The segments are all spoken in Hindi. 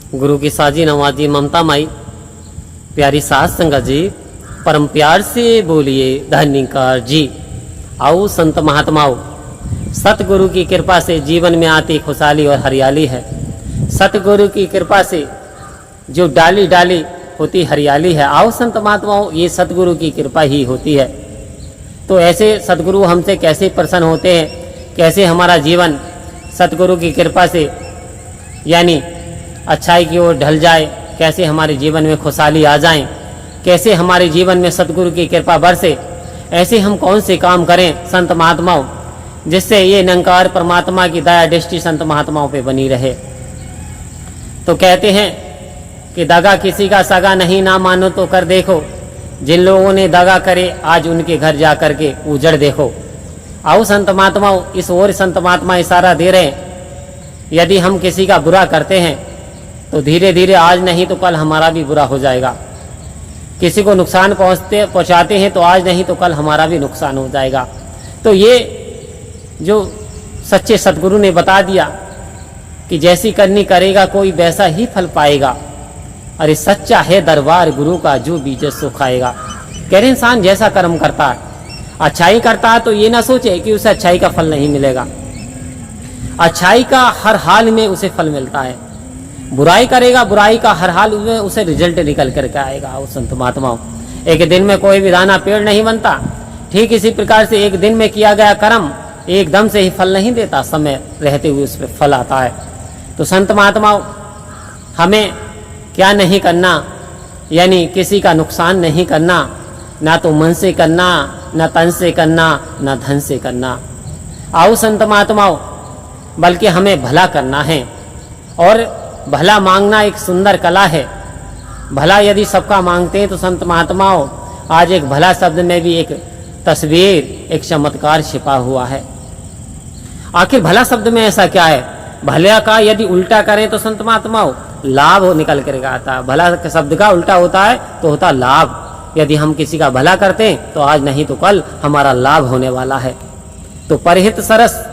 गुरु की साजी नवाजी ममता माई, प्यारी सास संगत जी, परम प्यार से बोलिए धन्यकार जी। आओ संत महात्माओं, सतगुरु की कृपा से जीवन में आती खुशहाली और हरियाली है। सतगुरु की कृपा से जो डाली डाली होती हरियाली है। आओ संत महात्माओं, ये सतगुरु की कृपा ही होती है। तो ऐसे सतगुरु हमसे कैसे प्रसन्न होते हैं, कैसे हमारा जीवन सतगुरु की कृपा से यानी अच्छाई की ओर ढल जाए, कैसे हमारे जीवन में खुशहाली आ जाए, कैसे हमारे जीवन में सतगुरु की कृपा बरसे, ऐसे हम कौन से काम करें संत महात्माओं, जिससे ये निरंकार परमात्मा की दया दृष्टि संत महात्माओं पे बनी रहे। तो कहते हैं कि दगा किसी का सगा नहीं, ना मानो तो कर देखो। जिन लोगों ने दगा करे आज उनके घर जा कर के उजड़ देखो। आओ संत महात्माओं, इस ओर संत महात्मा इशारा दे रहे हैं। यदि हम किसी का बुरा करते हैं तो धीरे धीरे आज नहीं तो कल हमारा भी बुरा हो जाएगा। किसी को नुकसान पहुंचाते हैं तो आज नहीं तो कल हमारा भी नुकसान हो जाएगा। तो ये जो सच्चे सतगुरु ने बता दिया कि जैसी करनी करेगा कोई वैसा ही फल पाएगा। अरे सच्चा है दरबार गुरु का, जो बीज सो खाएगा। कह रहे इंसान जैसा कर्म करता है, अच्छाई करता है तो ये ना सोचे कि उसे अच्छाई का फल नहीं मिलेगा। अच्छाई का हर हाल में उसे फल मिलता है। बुराई करेगा, बुराई का हर हाल में उसे रिजल्ट निकल करके आएगा। उस संत महात्माओं, एक दिन में कोई भी दाना पेड़ नहीं बनता। ठीक इसी प्रकार से एक दिन में किया गया कर्म एकदम से ही फल नहीं देता, समय रहते हुए उस पर फल आता है। तो संत महात्माओं, हमें क्या नहीं करना, यानी किसी का नुकसान नहीं करना, ना तो मन से करना, ना तन से करना, ना धन से करना। आओ संत महात्माओं, बल्कि हमें भला करना है। और भला मांगना एक सुंदर कला है। भला यदि सबका मांगते हैं तो संत महात्माओं, आज एक भला शब्द में भी एक तस्वीर, एक चमत्कार छिपा हुआ है। आखिर भला शब्द में ऐसा क्या है? भला का यदि उल्टा करें तो संत महात्माओं लाभ निकल कर आता है। भला शब्द का उल्टा होता है तो होता लाभ। यदि हम किसी का भला करते हैं तो आज नहीं तो कल हमारा लाभ होने वाला है। तो परहित सरस,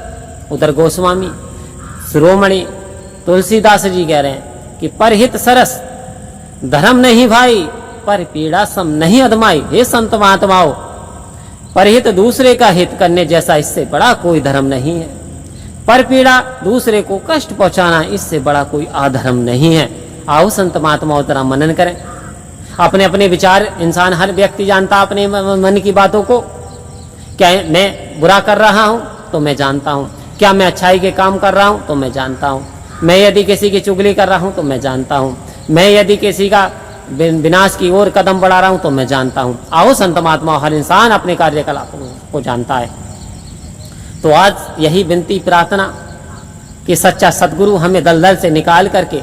उधर गोस्वामी शिरोमणि तुलसीदास जी कह रहे हैं कि परहित सरस धर्म नहीं भाई, पर पीड़ा सम नहीं अधमाई। हे संत महात्माओं, परहित दूसरे का हित करने जैसा इससे बड़ा कोई धर्म नहीं है। पर पीड़ा दूसरे को कष्ट पहुंचाना, इससे बड़ा कोई अधर्म नहीं है। आओ संत महात्माओं जरा मनन करें। अपने अपने विचार इंसान, हर व्यक्ति जानता अपने मन की बातों को। क्या मैं बुरा कर रहा हूं तो मैं जानता हूं, क्या मैं अच्छाई के काम कर रहा हूं तो मैं जानता हूं, मैं यदि किसी की चुगली कर रहा हूं तो मैं जानता हूं, मैं यदि किसी का विनाश की ओर कदम बढ़ा रहा हूं तो मैं जानता हूं। आओ संत महात्मा, हर इंसान अपने कार्यकलापों को जानता है। तो आज यही विनती प्रार्थना कि सच्चा सतगुरु हमें दलदल से निकाल करके,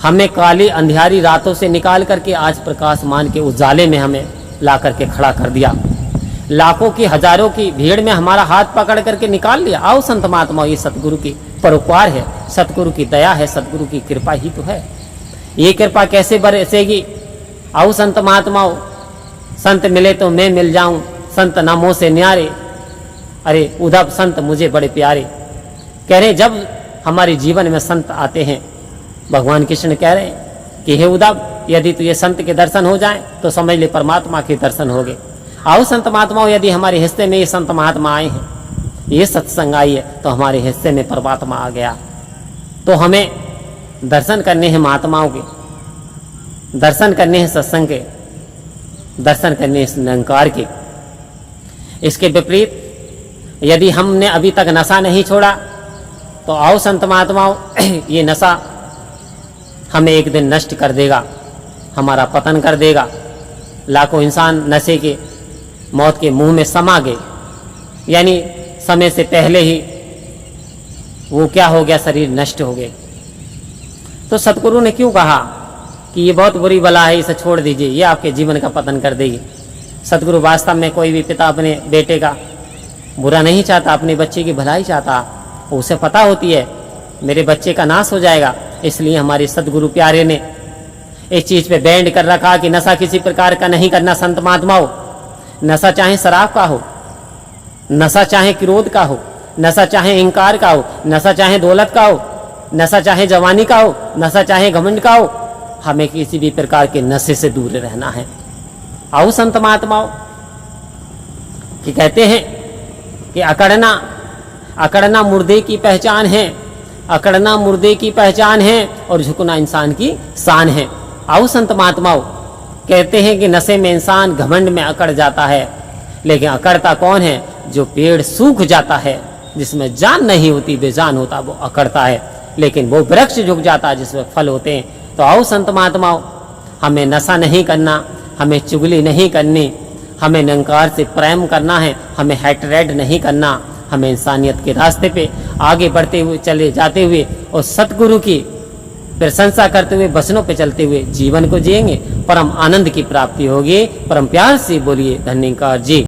हमें काली अंधियारी रातों से निकाल करके आज प्रकाशमान के उजाले में हमें ला करके खड़ा कर दिया। लाखों की हजारों की भीड़ में हमारा हाथ पकड़ करके निकाल लिया। आओ संत महात्मा, ये सतगुरु की परोपकार है, सतगुरु की दया है, सतगुरु की कृपा ही तो है। ये कृपा कैसे बरसेगी? आओ संत महात्माओं, संत मिले तो मैं मिल जाऊं, संत नामों से न्यारे। अरे उद्धव संत मुझे बड़े प्यारे। कह रहे जब हमारे जीवन में संत आते हैं, भगवान कृष्ण कह रहे हैं कि हे उद्धव, यदि तुझे संत के दर्शन हो जाए तो समझ ले परमात्मा के दर्शन हो गए। आओ संत महात्माओं, यदि हमारे हिस्से में ये संत महात्मा आए हैं, ये सत्संग आई है, तो हमारे हिस्से में परमात्मा आ गया। तो हमें दर्शन करने हैं महात्माओं के, दर्शन करने हैं सत्संग के, दर्शन करने हैं निरंकार के। इसके विपरीत यदि हमने अभी तक नशा नहीं छोड़ा तो आओ संत महात्माओं, ये नशा हमें एक दिन नष्ट कर देगा, हमारा पतन कर देगा। लाखों इंसान नशे के मौत के मुंह में समा गए, यानी समय से पहले ही वो क्या हो गया, शरीर नष्ट हो गए। तो सतगुरु ने क्यों कहा कि ये बहुत बुरी बला है, इसे छोड़ दीजिए, ये आपके जीवन का पतन कर देगी। सतगुरु वास्तव में कोई भी पिता अपने बेटे का बुरा नहीं चाहता, अपने बच्चे की भलाई चाहता। उसे पता होती है मेरे बच्चे का नाश हो जाएगा, इसलिए हमारे सतगुरु प्यारे ने इस चीज पे बैंड कर रखा कि नशा किसी प्रकार का नहीं करना। संत महात्माओं, नशा चाहे शराब का हो, नशा चाहे क्रोध का हो, नशा चाहे अहंकार का हो, नशा चाहे दौलत का हो, नशा चाहे जवानी का हो, नशा चाहे घमंड का हो, हमें किसी भी प्रकार के नशे से दूर रहना है। आओ संत महात्माओं कि कहते हैं कि अकड़ना मुर्दे की पहचान है, अकड़ना मुर्दे की पहचान है और झुकना इंसान की शान है। आओ संत महात्माओं कहते हैं कि नशे में इंसान घमंड में अकड़ जाता है, लेकिन अकड़ता कौन है? जो पेड़ सूख जाता है, जिसमें जान नहीं होती, बेजान होता, वो अकड़ता है। लेकिन वो वृक्ष झुक जाता है जिसमें फल होते हैं। तो आओ संत महात्माओं, हमें नशा नहीं करना, हमें चुगली नहीं करनी, हमें निरंकार से प्रेम करना है, हमें हेटरेड नहीं करना, हमें इंसानियत के रास्ते पे आगे बढ़ते हुए चले जाते हुए और सतगुरु की प्रशंसा करते हुए वचनों पे चलते हुए जीवन को जिएंगे, परम आनंद की प्राप्ति होगी। परम प्यार से बोलिए धन्यकार जी।